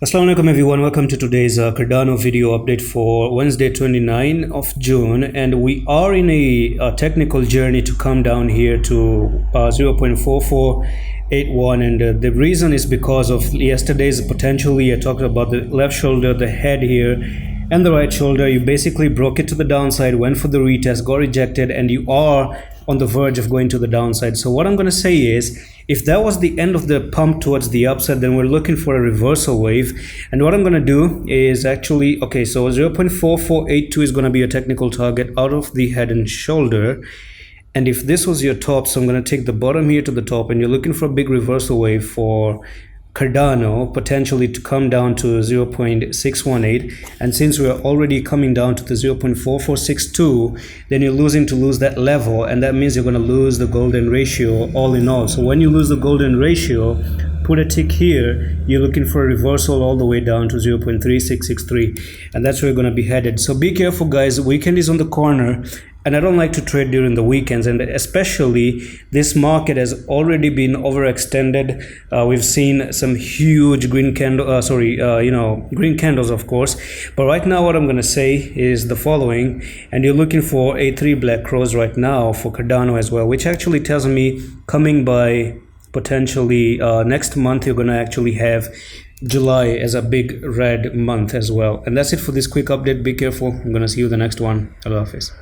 Assalamu alaikum everyone, welcome to today's Cardano video update for Wednesday 29 of June, and we are in a technical journey to come down here to 0.4481, and the reason is because of yesterday's potentially I talked about the left shoulder, the head here, and the right shoulder. You basically broke it to the downside, went for the retest, got rejected, and you are on the verge of going to the downside. So what I'm going to say is, if that was the end of the pump towards the upside, then we're looking for a reversal wave. And what I'm going to do is actually, okay, so 0.4482 is going to be a technical target out of the head and shoulder. And if this was your top, so I'm going to take the bottom here to the top, and you're looking for a big reversal wave for Cardano potentially to come down to 0.618, and since we're already coming down to the 0.4462, then you're losing to lose that level, and that means you're going to lose the golden ratio all in all. So when you lose the golden ratio, put a tick here, you're looking for a reversal all the way down to 0.3663, and that's where you're going to be headed. So be careful guys, weekend is on the corner, and I don't like to trade during the weekends, and especially this market has already been overextended. We've seen some huge green candles, green candles, of course. But right now, what I'm going to say is the following, and you're looking for A3 black crows right now for Cardano as well, which actually tells me coming by potentially next month, you're going to actually have July as a big red month as well. And that's it for this quick update. Be careful. I'm going to see you in the next one. Allah Hafiz.